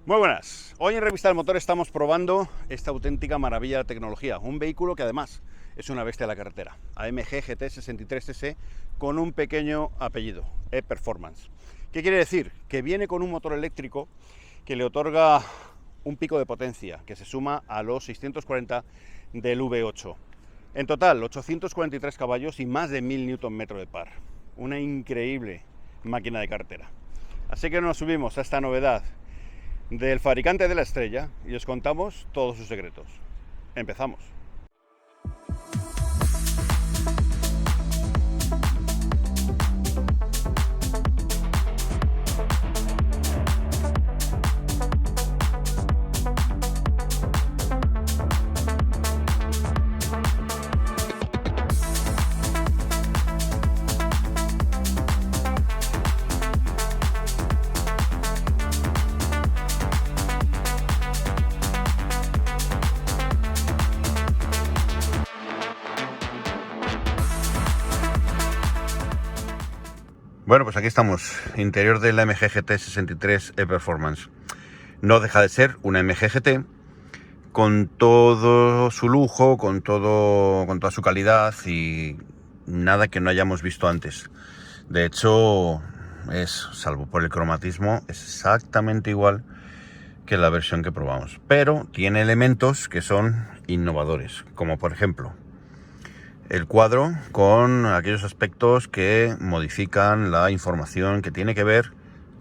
Muy buenas, hoy en Revista del Motor estamos probando esta auténtica maravilla de tecnología, un vehículo que además es una bestia de la carretera, AMG GT 63S con un pequeño apellido, E-Performance. ¿Qué quiere decir? Que viene con un motor eléctrico que le otorga un pico de potencia que se suma a los 640 del V8. En total, 843 caballos y más de 1000 Nm de par. Una increíble máquina de carretera. Así que nos subimos a esta novedad del fabricante de la estrella y os contamos todos sus secretos. Empezamos. Bueno, pues aquí estamos, interior de la AMG GT 63 E-Performance. No deja de ser una AMG GT con todo su lujo, con toda su calidad y nada que no hayamos visto antes. De hecho, salvo por el cromatismo, es exactamente igual que la versión que probamos. Pero tiene elementos que son innovadores, como por ejemplo el cuadro con aquellos aspectos que modifican la información que tiene que ver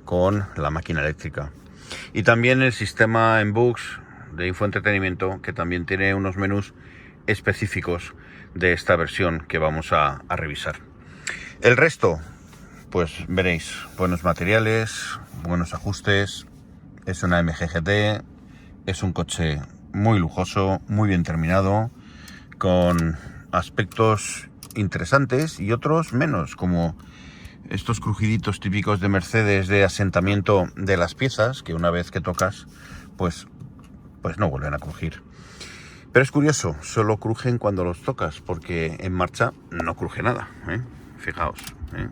con la máquina eléctrica. Y también el sistema en Bux de infoentretenimiento, que también tiene unos menús específicos de esta versión que vamos a revisar. El resto, pues veréis, buenos materiales, buenos ajustes. Es una AMG GT, es un coche muy lujoso, muy bien terminado, con aspectos interesantes y otros menos, como estos crujiditos típicos de Mercedes de asentamiento de las piezas, que una vez que tocas, pues no vuelven a crujir. Pero es curioso, solo crujen cuando los tocas, porque en marcha no cruje nada, ¿eh? Fijaos, ¿eh?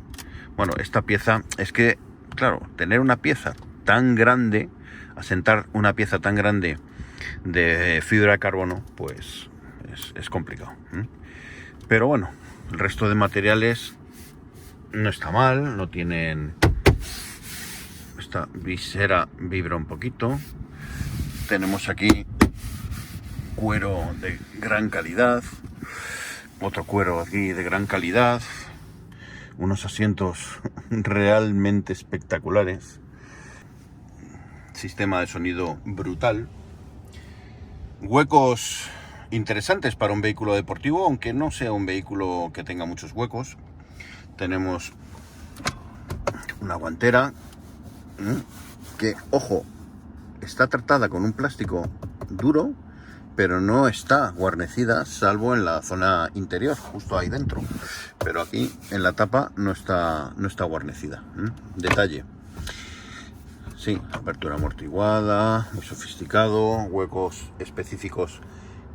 Bueno, esta pieza, es que, claro, tener una pieza tan grande, asentar una pieza tan grande de fibra de carbono, pues es complicado, ¿eh? Pero bueno, el resto de materiales no está mal, no tienen... Esta visera vibra un poquito. Tenemos aquí cuero de gran calidad, otro cuero aquí de gran calidad, unos asientos realmente espectaculares, sistema de sonido brutal, huecos interesantes para un vehículo deportivo, aunque no sea un vehículo que tenga muchos huecos. Tenemos una guantera que, ojo, está tratada con un plástico duro, pero no está guarnecida, salvo en la zona interior, justo ahí dentro. Pero aquí en la tapa no está guarnecida. Detalle. Sí, apertura amortiguada, muy sofisticado, huecos específicos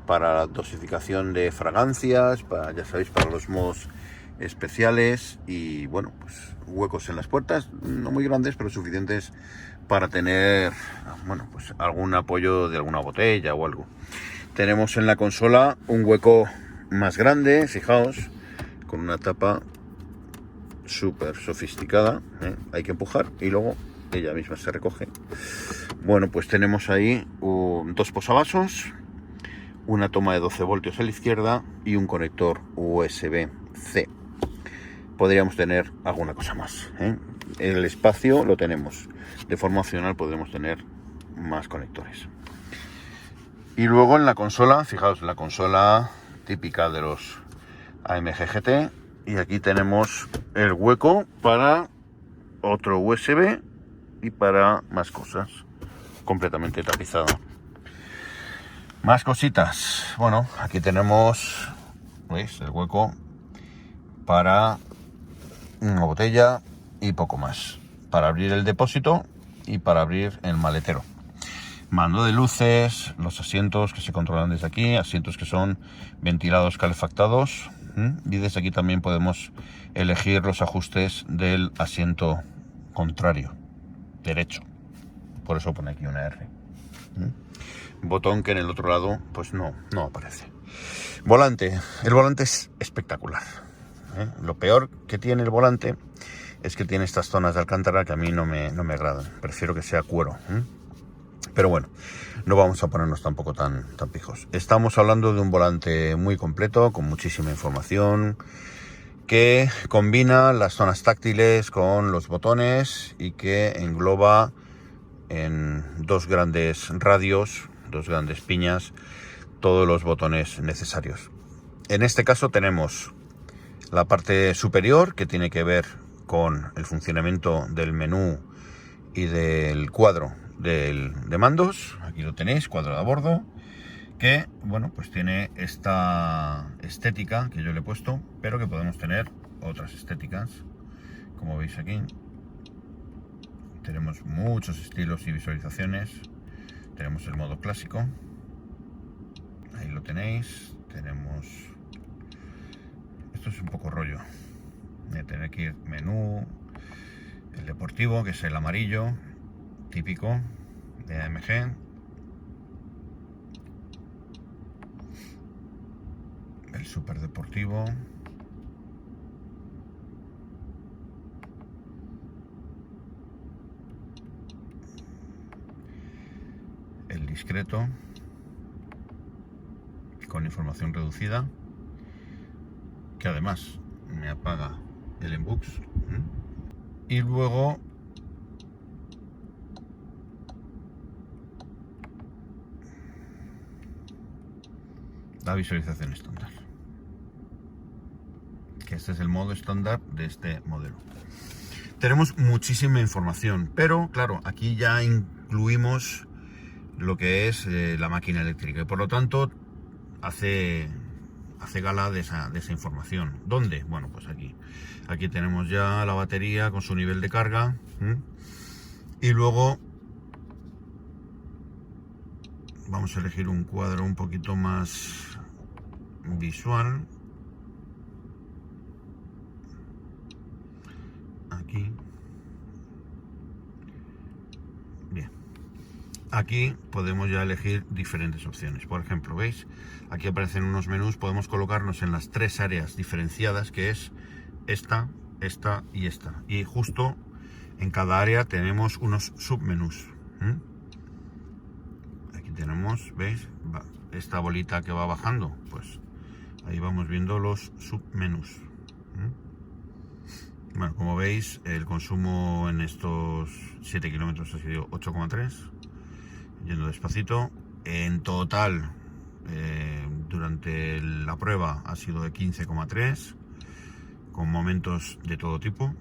para la dosificación de fragancias, ya sabéis, para los modos especiales, y bueno, pues huecos en las puertas, no muy grandes, pero suficientes para tener, bueno, pues algún apoyo de alguna botella o algo. Tenemos en la consola un hueco más grande, fijaos, con una tapa súper sofisticada, ¿eh? Hay que empujar y luego ella misma se recoge. Bueno, pues tenemos ahí dos posavasos, una toma de 12 voltios a la izquierda y un conector USB-C. Podríamos tener alguna cosa más, ¿eh? El espacio lo tenemos. De forma opcional podremos tener más conectores. Y luego en la consola, fijaos, la consola típica de los AMG GT. Y aquí tenemos el hueco para otro USB y para más cosas. Completamente tapizada. Más cositas. Bueno, aquí tenemos, ¿veis? El hueco para una botella y poco más. Para abrir el depósito y para abrir el maletero. Mando de luces, los asientos que se controlan desde aquí, asientos que son ventilados calefactados. Y desde aquí también podemos elegir los ajustes del asiento contrario, derecho. por eso pone aquí una R. Botón que en el otro lado pues no aparece. Volante, el volante es espectacular. Lo peor que tiene el volante es que tiene estas zonas de alcántara que a mí no me agradan. Prefiero que sea cuero. Pero bueno, no vamos a ponernos tampoco tan pijos. Estamos hablando de un volante muy completo, con muchísima información, que combina las zonas táctiles con los botones y que engloba en dos grandes radios, dos grandes piñas, todos los botones necesarios. En este caso tenemos la parte superior, que tiene que ver con el funcionamiento del menú y del cuadro de mandos. Aquí lo tenéis, cuadro de a bordo, que bueno, pues tiene esta estética que yo le he puesto, pero que podemos tener otras estéticas, como veis aquí. Tenemos muchos estilos y visualizaciones. Tenemos el modo clásico, ahí lo tenéis. Tenemos, esto es un poco rollo de tener que ir menú, el deportivo, que es el amarillo típico de AMG, el super deportivo, el discreto con información reducida, que además me apaga el Embux, y luego la visualización estándar, que este es el modo estándar de este modelo. Tenemos muchísima información, pero claro, aquí ya incluimos lo que es la máquina eléctrica y por lo tanto hace gala de esa información. ¿Dónde? Bueno, pues aquí tenemos ya la batería con su nivel de carga, y luego vamos a elegir un cuadro un poquito más visual. Aquí. Bien. Aquí podemos ya elegir diferentes opciones. Por ejemplo, ¿veis? Aquí aparecen unos menús. Podemos colocarnos en las tres áreas diferenciadas, que es esta, esta y esta. Y justo en cada área tenemos unos submenús. Aquí tenemos, ¿veis? Esta bolita que va bajando, pues ahí vamos viendo los submenús. Bueno, como veis, el consumo en estos 7 kilómetros ha sido 8,3, yendo despacito. En total, durante la prueba ha sido de 15,3, con momentos de todo tipo.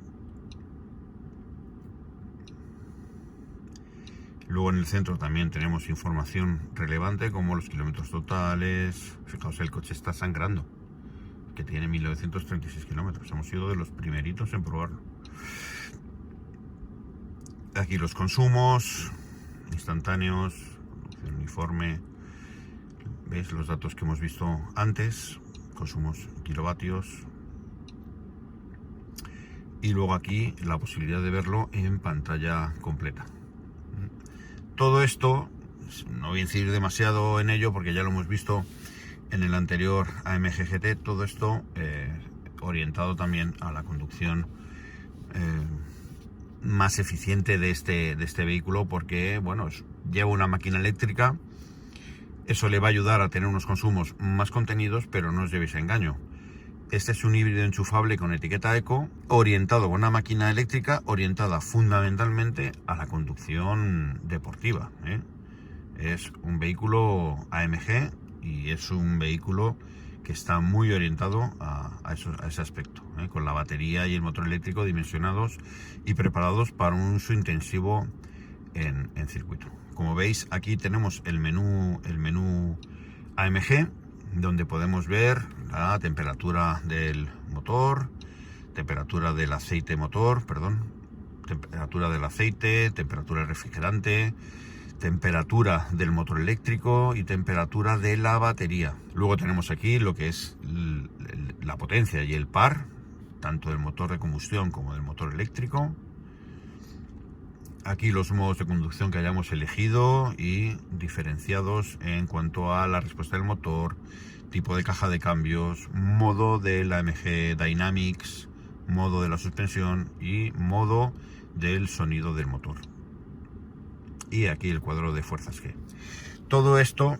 Luego en el centro también tenemos información relevante, como los kilómetros totales. Fijaos, el coche está sangrando, que tiene 1936 kilómetros. Hemos sido de los primeritos en probarlo. Aquí los consumos instantáneos, uniforme. ¿Veis los datos que hemos visto antes? Consumos en kilovatios. Y luego aquí la posibilidad de verlo en pantalla completa. Todo esto, no voy a incidir demasiado en ello porque ya lo hemos visto en el anterior AMG GT. Todo esto orientado también a la conducción más eficiente de este vehículo, porque bueno, lleva una máquina eléctrica. Eso le va a ayudar a tener unos consumos más contenidos, pero no os llevéis a engaño. Este es un híbrido enchufable con etiqueta eco, orientado con una máquina eléctrica, orientada fundamentalmente a la conducción deportiva. Es un vehículo AMG y es un vehículo que está muy orientado a ese aspecto, con la batería y el motor eléctrico dimensionados y preparados para un uso intensivo en circuito. Como veis, aquí tenemos el menú AMG, donde podemos ver la temperatura del motor, temperatura del aceite motor, temperatura del aceite, temperatura del refrigerante, temperatura del motor eléctrico y temperatura de la batería. Luego tenemos aquí lo que es la potencia y el par, tanto del motor de combustión como del motor eléctrico. Aquí los modos de conducción que hayamos elegido y diferenciados en cuanto a la respuesta del motor, tipo de caja de cambios, modo de la AMG Dynamics, modo de la suspensión y modo del sonido del motor. Y aquí el cuadro de fuerzas G. Todo esto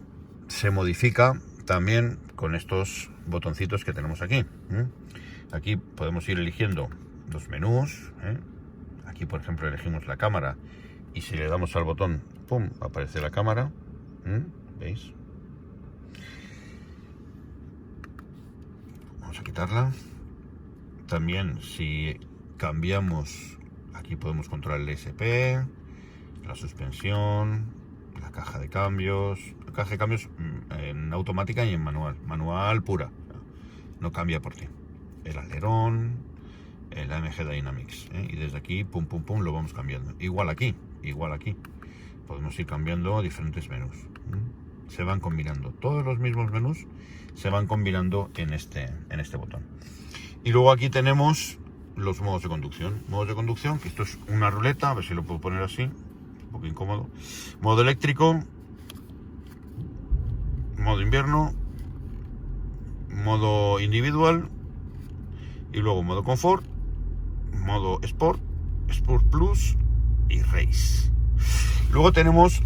se modifica también con estos botoncitos que tenemos aquí. Aquí podemos ir eligiendo los menús. Aquí, por ejemplo, elegimos la cámara y si le damos al botón, ¡pum!, aparece la cámara. ¿Veis? Vamos a quitarla. También si cambiamos, aquí podemos controlar el ESP, la suspensión, la caja de cambios. La caja de cambios en automática y en manual. Manual pura. No cambia por ti. El alerón, el AMG Dynamics, y desde aquí pum pum pum lo vamos cambiando. Igual aquí podemos ir cambiando diferentes menús. Se van combinando todos los mismos menús, se van combinando en este botón. Y luego aquí tenemos los modos de conducción. Modos de conducción, que esto es una ruleta, a ver si lo puedo poner así, un poco incómodo. Modo eléctrico, modo invierno, modo individual y luego modo confort, modo Sport, Sport Plus y Race. Luego tenemos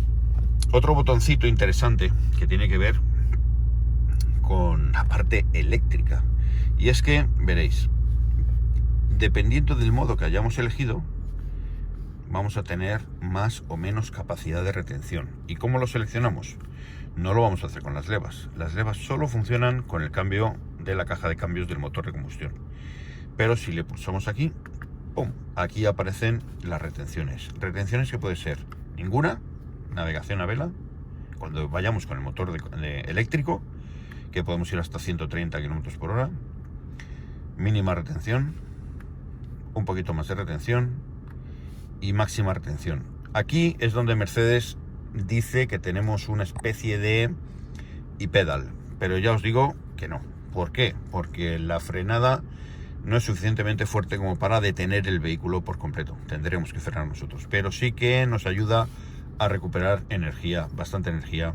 otro botoncito interesante que tiene que ver con la parte eléctrica. Y es que, veréis, dependiendo del modo que hayamos elegido, vamos a tener más o menos capacidad de retención. ¿Y cómo lo seleccionamos? No lo vamos a hacer con las levas. Las levas solo funcionan con el cambio de la caja de cambios del motor de combustión. Pero si le pulsamos aquí, ¡pum!, aquí aparecen las retenciones. Retenciones que puede ser ninguna, navegación a vela, cuando vayamos con el motor eléctrico, que podemos ir hasta 130 km por hora, mínima retención, un poquito más de retención y máxima retención. Aquí es donde Mercedes dice que tenemos una especie de e-pedal, pero ya os digo que no. ¿Por qué? Porque la frenada no es suficientemente fuerte como para detener el vehículo por completo. Tendremos que frenar nosotros, pero sí que nos ayuda a recuperar energía, bastante energía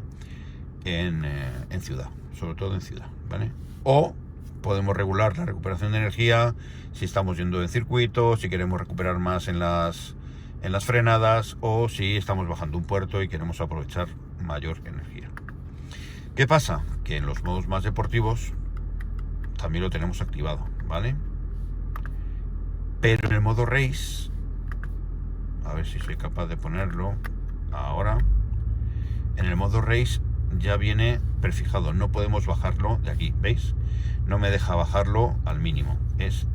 en ciudad, sobre todo en ciudad, ¿vale? O podemos regular la recuperación de energía si estamos yendo en circuito, si queremos recuperar más en las frenadas o si estamos bajando un puerto y queremos aprovechar mayor energía. ¿Qué pasa? Que en los modos más deportivos también lo tenemos activado, ¿vale? Pero en el modo Race, a ver si soy capaz de ponerlo ahora, en el modo Race ya viene prefijado, no podemos bajarlo de aquí, ¿veis? No me deja bajarlo al mínimo.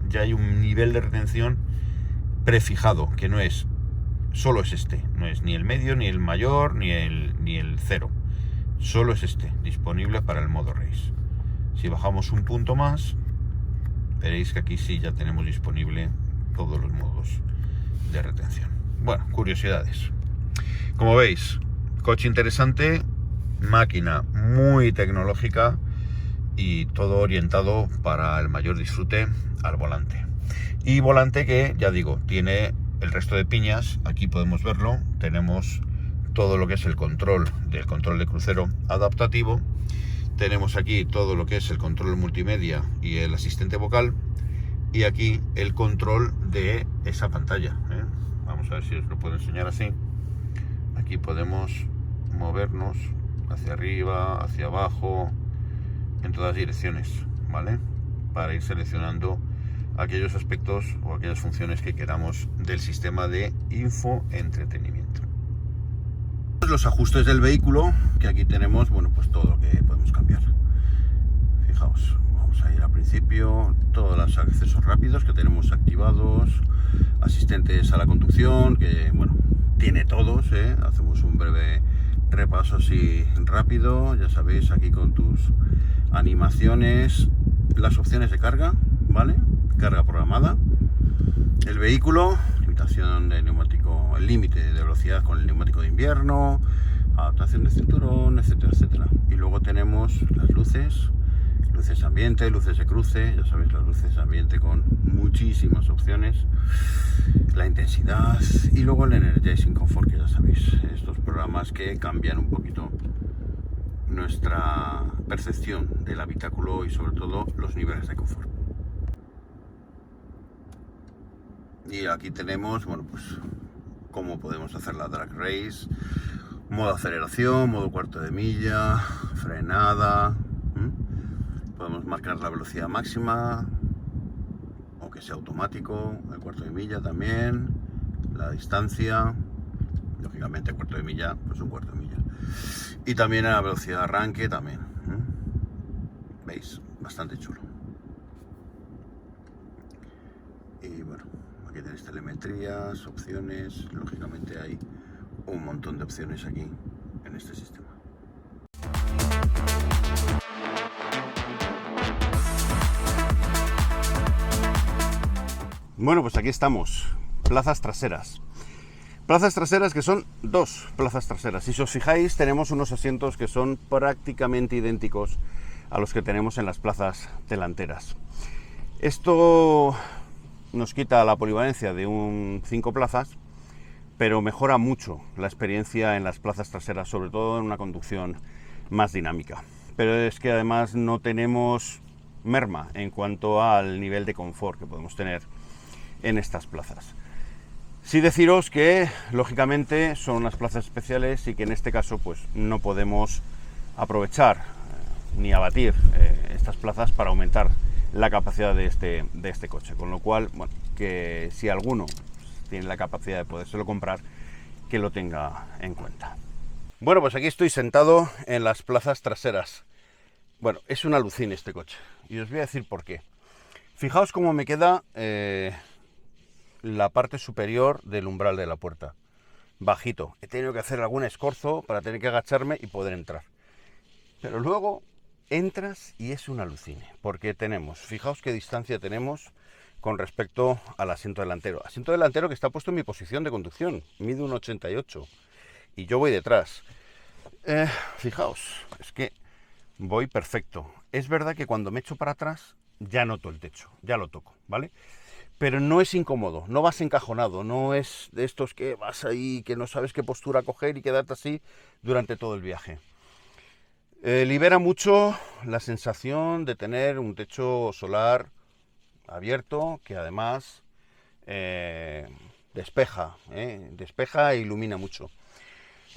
Ya hay un nivel de retención prefijado, que no es, solo es este, no es ni el medio, ni el mayor, ni el cero. Solo es este, disponible para el modo Race. Si bajamos un punto más, veréis que aquí sí ya tenemos disponible todos los modos de retención. Bueno, curiosidades. Como veis, coche interesante, máquina muy tecnológica y todo orientado para el mayor disfrute al volante. Y volante que, ya digo, tiene el resto de piñas. Aquí podemos verlo. Tenemos todo lo que es el control de crucero adaptativo. Tenemos aquí todo lo que es el control multimedia y el asistente vocal. Y aquí el control de esa pantalla. Vamos a ver si os lo puedo enseñar así. Aquí podemos movernos hacia arriba, hacia abajo, en todas direcciones, ¿vale? Para ir seleccionando aquellos aspectos o aquellas funciones que queramos del sistema de infoentretenimiento. Los ajustes del vehículo, que aquí tenemos, bueno, pues todo lo que podemos cambiar. Fijaos, vamos a ir al principio, todos los accesos rápidos que tenemos activados, asistentes a la conducción, que bueno, tiene todos, hacemos un breve repaso así rápido, ya sabéis, aquí con tus animaciones, las opciones de carga, ¿vale? Carga programada, el vehículo, limitación de neumático, el límite de velocidad con el neumático de invierno, adaptación de cinturón, etcétera, etcétera. Y luego tenemos las luces, Luces ambiente, luces de cruce, ya sabéis, las luces ambiente con muchísimas opciones, la intensidad y luego el Energizing Comfort, que ya sabéis, estos programas que cambian un poquito nuestra percepción del habitáculo y sobre todo los niveles de confort. Y aquí tenemos, bueno, pues cómo podemos hacer la drag race, modo aceleración, modo cuarto de milla, frenada, podemos marcar la velocidad máxima o que sea automático, el cuarto de milla también, la distancia, lógicamente cuarto de milla, pues un cuarto de milla, y también la velocidad de arranque también, veis, bastante chulo. Y bueno, aquí tenéis telemetrías, opciones, lógicamente hay un montón de opciones aquí en este sistema. Bueno, pues aquí estamos, plazas traseras. Plazas traseras que son dos plazas traseras. Si os fijáis, tenemos unos asientos que son prácticamente idénticos a los que tenemos en las plazas delanteras. Esto nos quita la polivalencia de un 5 plazas, pero mejora mucho la experiencia en las plazas traseras, sobre todo en una conducción más dinámica. Pero es que además no tenemos merma en cuanto al nivel de confort que podemos tener en estas plazas. Sí deciros que lógicamente son unas plazas especiales y que en este caso pues no podemos aprovechar ni abatir estas plazas para aumentar la capacidad de este coche, con lo cual, bueno, que si alguno tiene la capacidad de podérselo comprar, que lo tenga en cuenta. Bueno, pues aquí estoy sentado en las plazas traseras. Bueno, es un alucine este coche y os voy a decir por qué. Fijaos cómo me queda la parte superior del umbral de la puerta, bajito. He tenido que hacer algún escorzo para tener que agacharme y poder entrar, pero luego entras y es un alucine, porque tenemos, fijaos qué distancia tenemos con respecto al asiento delantero. Asiento delantero que está puesto en mi posición de conducción, mide 1,88 y yo voy detrás. Fijaos, es que voy perfecto. Es verdad que cuando me echo para atrás ya noto el techo, ya lo toco, ¿vale? Pero no es incómodo, no vas encajonado, no es de estos que vas ahí, que no sabes qué postura coger y quedarte así durante todo el viaje. Libera mucho la sensación de tener un techo solar abierto que además despeja e ilumina mucho.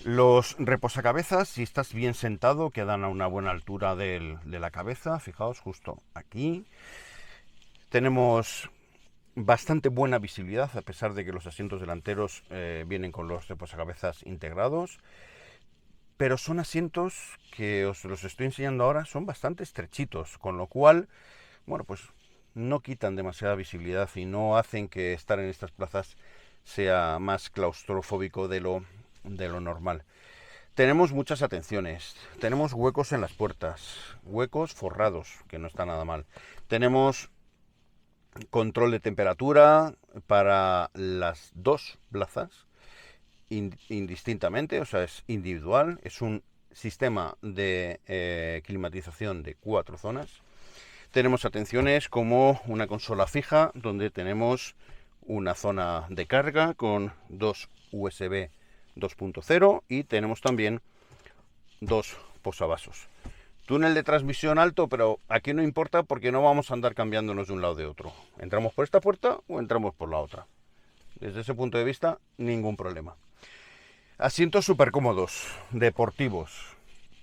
Los reposacabezas, si estás bien sentado, quedan a una buena altura de la cabeza, fijaos justo aquí. Tenemos bastante buena visibilidad, a pesar de que los asientos delanteros vienen con los reposacabezas integrados. Pero son asientos que os los estoy enseñando ahora, son bastante estrechitos, con lo cual, bueno, pues no quitan demasiada visibilidad y no hacen que estar en estas plazas sea más claustrofóbico de lo normal. Tenemos muchas atenciones, tenemos huecos en las puertas, huecos forrados, que no está nada mal. Tenemos control de temperatura para las dos plazas, indistintamente, o sea, es individual, es un sistema de climatización de 4 zonas. Tenemos atenciones como una consola fija, donde tenemos una zona de carga con dos USB 2.0 y tenemos también dos posavasos. Túnel de transmisión alto, pero aquí no importa porque no vamos a andar cambiándonos de un lado de otro. Entramos por esta puerta o entramos por la otra. Desde ese punto de vista, ningún problema. Asientos súper cómodos, deportivos.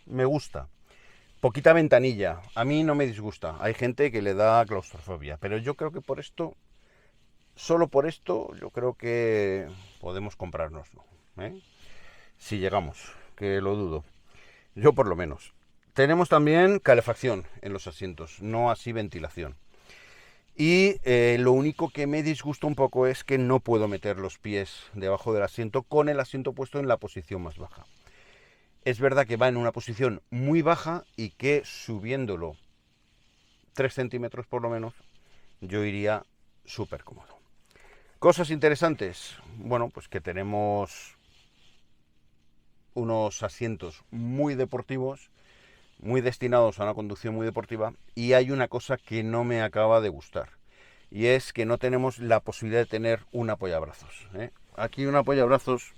Me gusta. Poquita ventanilla. A mí no me disgusta. Hay gente que le da claustrofobia. Pero yo creo que por esto, solo por esto, yo creo que podemos comprárnoslo, ¿eh? Si llegamos, que lo dudo. Yo por lo menos. Tenemos también calefacción en los asientos, no así ventilación. Y lo único que me disgusta un poco es que no puedo meter los pies debajo del asiento con el asiento puesto en la posición más baja. Es verdad que va en una posición muy baja y que subiéndolo 3 centímetros por lo menos, yo iría súper cómodo. Cosas interesantes, bueno, pues que tenemos unos asientos muy deportivos, muy destinados a una conducción muy deportiva, y hay una cosa que no me acaba de gustar, y es que no tenemos la posibilidad de tener un apoyabrazos, ¿eh? Aquí un apoyabrazos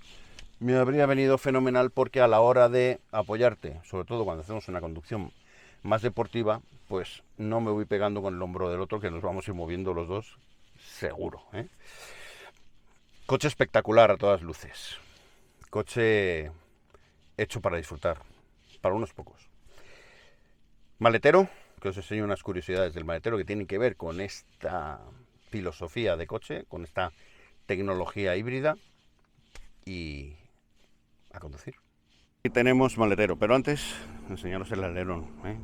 me habría venido fenomenal, porque a la hora de apoyarte, sobre todo cuando hacemos una conducción más deportiva, pues no me voy pegando con el hombro del otro, que nos vamos a ir moviendo los dos seguro, ¿eh? Coche espectacular a todas luces, coche hecho para disfrutar, para unos pocos. Maletero, que os enseño unas curiosidades del maletero que tienen que ver con esta filosofía de coche, con esta tecnología híbrida, y a conducir. Aquí tenemos maletero, pero antes enseñaros el alerón, ¿eh?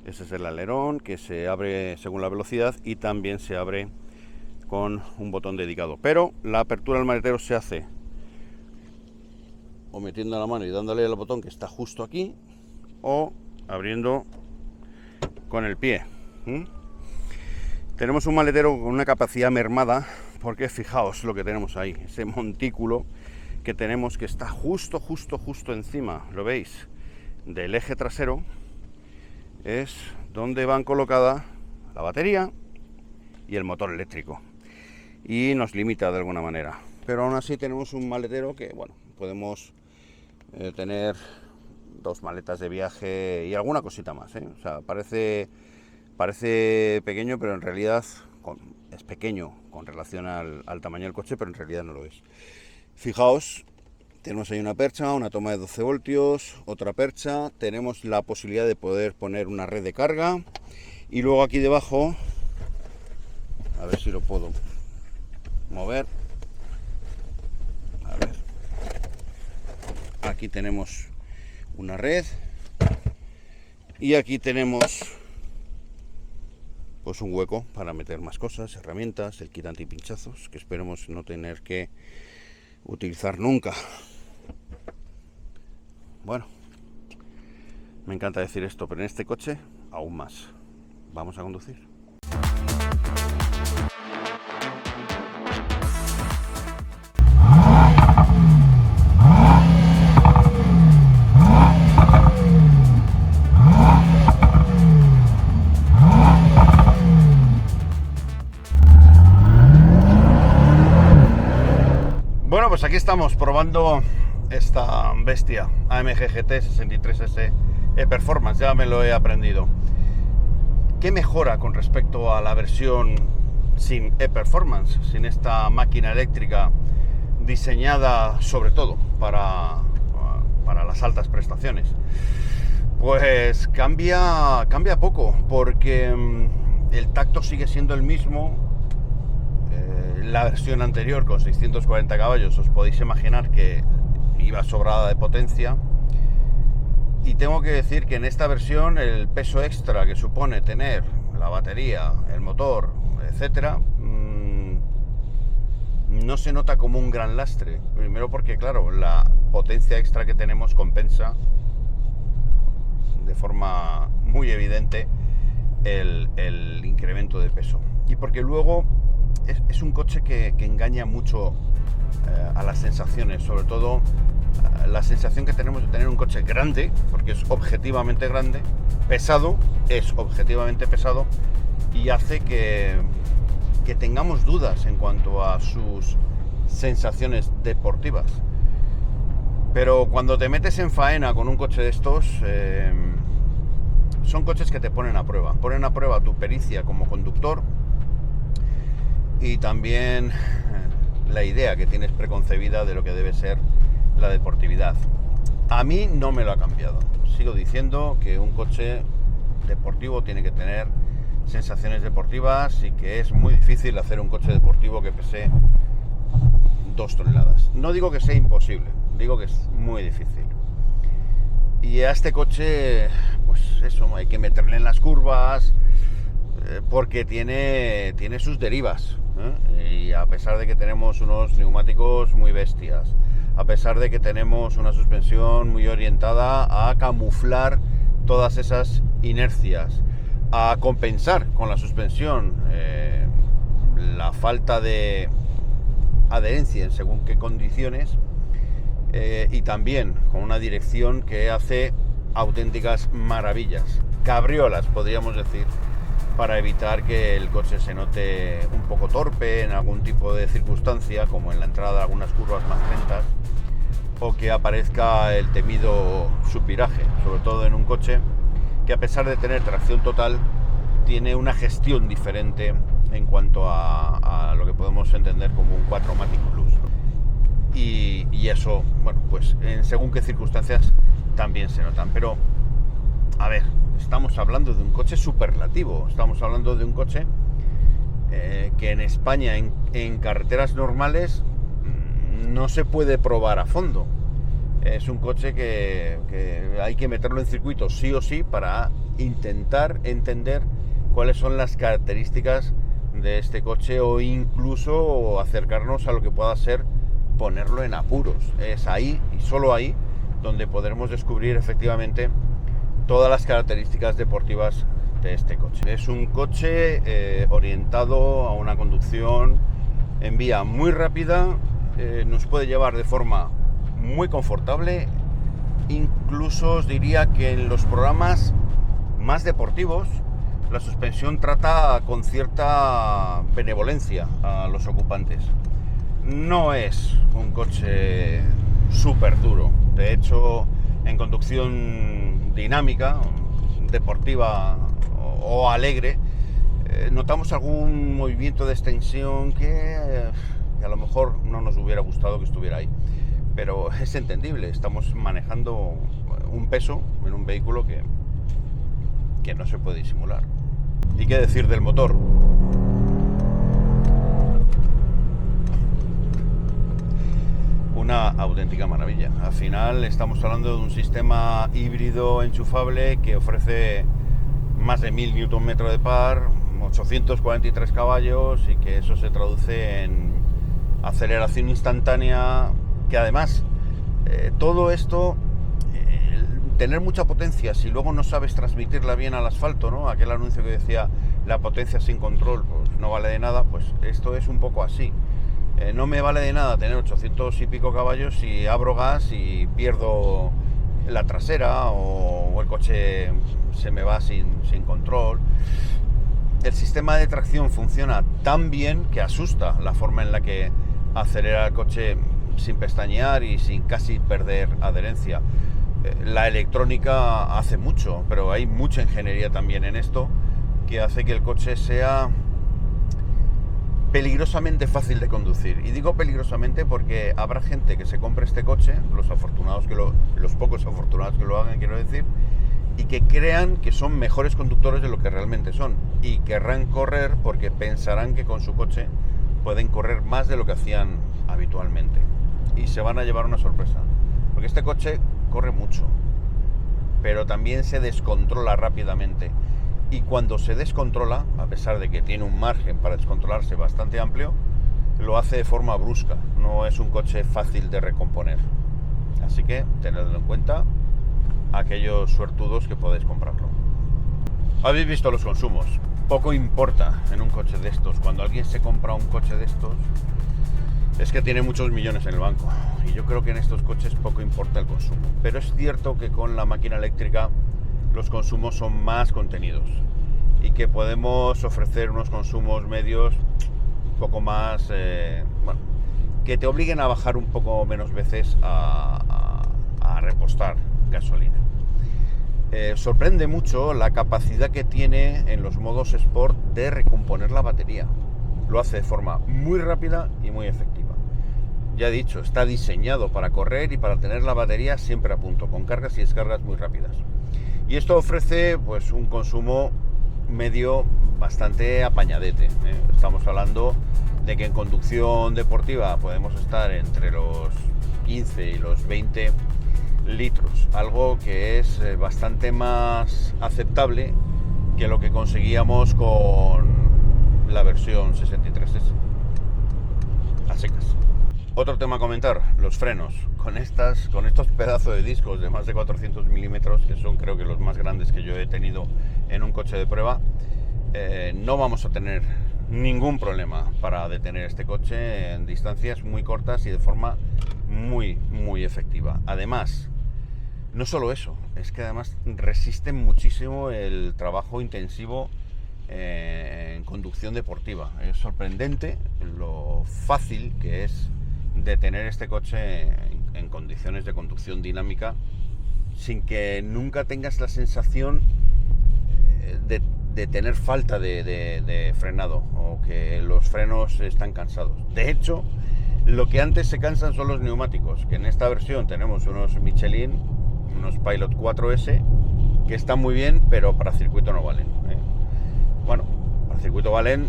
Este es el alerón, que se abre según la velocidad y también se abre con un botón dedicado, pero la apertura del maletero se hace o metiendo la mano y dándole al botón que está justo aquí, o abriendo con el pie. Tenemos un maletero con una capacidad mermada, porque fijaos lo que tenemos ahí, ese montículo que tenemos, que está justo encima, ¿lo veis?, del eje trasero. Es donde van colocada la batería y el motor eléctrico, y nos limita de alguna manera, pero aún así tenemos un maletero que, bueno, podemos tener 2 maletas de viaje y alguna cosita más, ¿eh? O sea, parece pequeño, pero en realidad es pequeño con relación al tamaño del coche, pero en realidad no lo es. Fijaos, tenemos ahí una percha, una toma de 12 voltios, otra percha, tenemos la posibilidad de poder poner una red de carga, y luego aquí debajo, a ver si lo puedo mover, a ver, aquí tenemos una red, y aquí tenemos pues un hueco para meter más cosas, herramientas, el kit antipinchazos, que esperemos no tener que utilizar nunca. Bueno, me encanta decir esto, pero en este coche aún más. Vamos a conducir. Bueno, pues aquí estamos probando esta bestia AMG GT 63S E-Performance. Ya me lo he aprendido. ¿Qué mejora con respecto a la versión sin E-Performance, sin esta máquina eléctrica diseñada sobre todo para las altas prestaciones? Pues cambia poco, porque el tacto sigue siendo el mismo. La versión anterior, con 640 caballos, os podéis imaginar que iba sobrada de potencia, y tengo que decir que en esta versión el peso extra que supone tener la batería, el motor, etcétera, no se nota como un gran lastre. Primero porque, claro, la potencia extra que tenemos compensa de forma muy evidente el incremento de peso, y porque luego es un coche que engaña mucho a las sensaciones, sobre todo la sensación que tenemos de tener un coche grande, porque es objetivamente grande, pesado, es objetivamente pesado, y hace que tengamos dudas en cuanto a sus sensaciones deportivas. Pero cuando te metes en faena con un coche de estos, son coches que te ponen a prueba tu pericia como conductor, y también la idea que tienes preconcebida de lo que debe ser la deportividad. A mí no me lo ha cambiado. Sigo diciendo que un coche deportivo tiene que tener sensaciones deportivas, y que es muy difícil hacer un coche deportivo que pese 2 toneladas. No digo que sea imposible, digo que es muy difícil. Y a este coche, pues eso, hay que meterle en las curvas, porque tiene sus derivas, ¿eh? Y a pesar de que tenemos unos neumáticos muy bestias, a pesar de que tenemos una suspensión muy orientada a camuflar todas esas inercias, a compensar con la suspensión la falta de adherencia en según qué condiciones, y también con una dirección que hace auténticas maravillas, cabriolas podríamos decir, para evitar que el coche se note un poco torpe en algún tipo de circunstancia, como en la entrada de algunas curvas más lentas, o que aparezca el temido supiraje, sobre todo en un coche que, a pesar de tener tracción total, tiene una gestión diferente en cuanto a lo que podemos entender como un 4MATIC Plus. Y eso, bueno, pues según qué circunstancias también se notan. Pero, a ver, estamos hablando de un coche superlativo, estamos hablando de un coche que en España en carreteras normales no se puede probar a fondo. Es un coche que hay que meterlo en circuito sí o sí para intentar entender cuáles son las características de este coche, o incluso acercarnos a lo que pueda ser ponerlo en apuros. Es ahí y solo ahí donde podremos descubrir efectivamente todas las características deportivas de este coche. Es un coche orientado a una conducción en vía muy rápida, nos puede llevar de forma muy confortable, incluso os diría que en los programas más deportivos la suspensión trata con cierta benevolencia a los ocupantes. No es un coche súper duro, de hecho en conducción dinámica, deportiva o alegre, notamos algún movimiento de extensión que a lo mejor no nos hubiera gustado que estuviera ahí. Pero es entendible, estamos manejando un peso en un vehículo que no se puede disimular. ¿Y qué decir del motor? Una auténtica maravilla. Al final estamos hablando de un sistema híbrido enchufable que ofrece más de 1000 Nm de par, 843 caballos, y que eso se traduce en aceleración instantánea, que además todo esto, tener mucha potencia, si luego no sabes transmitirla bien al asfalto, ¿no? Aquel anuncio que decía la potencia sin control, pues no vale de nada. Pues esto es un poco así. No me vale de nada tener 800 y pico caballos si abro gas y pierdo la trasera, o el coche se me va sin control. El sistema de tracción funciona tan bien que asusta la forma en la que acelera el coche sin pestañear y sin casi perder adherencia. La electrónica hace mucho, pero hay mucha ingeniería también en esto que hace que el coche sea peligrosamente fácil de conducir. Y digo peligrosamente porque habrá gente que se compre este coche, los pocos afortunados que lo hagan, quiero decir, y que crean que son mejores conductores de lo que realmente son, y querrán correr porque pensarán que con su coche pueden correr más de lo que hacían habitualmente, y se van a llevar una sorpresa, porque este coche corre mucho, pero también se descontrola rápidamente. Y cuando se descontrola, a pesar de que tiene un margen para descontrolarse bastante amplio, lo hace de forma brusca. No es un coche fácil de recomponer. Así que tenedlo en cuenta, aquellos suertudos que podéis comprarlo. Habéis visto los consumos. Poco importa en un coche de estos. Cuando alguien se compra un coche de estos, es que tiene muchos millones en el banco. Y yo creo que en estos coches poco importa el consumo. Pero es cierto que con la máquina eléctrica los consumos son más contenidos, y que podemos ofrecer unos consumos medios un poco más, que te obliguen a bajar un poco menos veces a repostar gasolina. Sorprende mucho la capacidad que tiene en los modos Sport de recomponer la batería. Lo hace de forma muy rápida y muy efectiva. Ya he dicho, está diseñado para correr y para tener la batería siempre a punto, con cargas y descargas muy rápidas. Y esto ofrece pues un consumo medio bastante apañadete, ¿eh? Estamos hablando de que en conducción deportiva podemos estar entre los 15 y los 20 litros, algo que es bastante más aceptable que lo que conseguíamos con la versión 63S. A secas. Otro tema a comentar, los frenos. Con estos pedazos de discos de más de 400 milímetros, que son creo que los más grandes que yo he tenido en un coche de prueba, no vamos a tener ningún problema para detener este coche en distancias muy cortas y de forma muy, muy efectiva. Además, No solo eso, es que además resisten muchísimo el trabajo intensivo en conducción deportiva. Es sorprendente lo fácil que es detener este coche en condiciones de conducción dinámica sin que nunca tengas la sensación de tener falta de frenado o que los frenos están cansados. De hecho, lo que antes se cansan son los neumáticos, que en esta versión tenemos unos Michelin, unos Pilot 4S, que están muy bien, pero para circuito no valen. Bueno, para circuito valen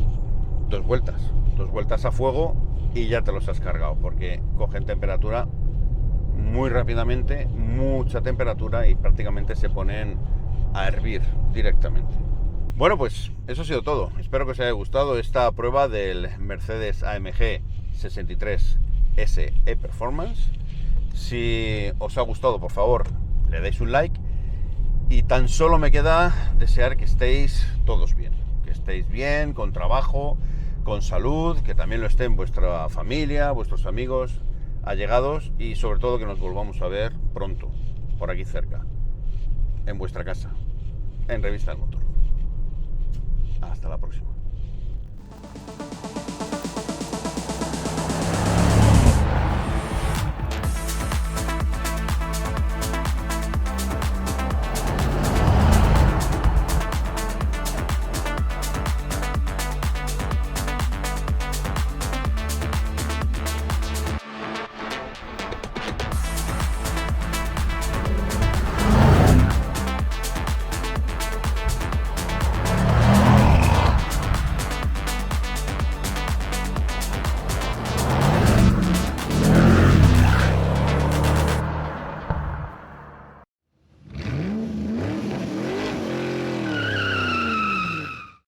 dos vueltas a fuego y ya te los has cargado, porque cogen temperatura muy rápidamente, mucha temperatura, y prácticamente se ponen a hervir directamente. Bueno, pues eso ha sido todo. Espero que os haya gustado esta prueba del Mercedes AMG 63 SE Performance. Si os ha gustado, por favor, le dais un like, y tan solo me queda desear que estéis todos bien, que estéis bien, con trabajo, con salud, que también lo estén vuestra familia, vuestros amigos, allegados, y sobre todo que nos volvamos a ver pronto, por aquí cerca, en vuestra casa, en Revista del Motor. Hasta la próxima.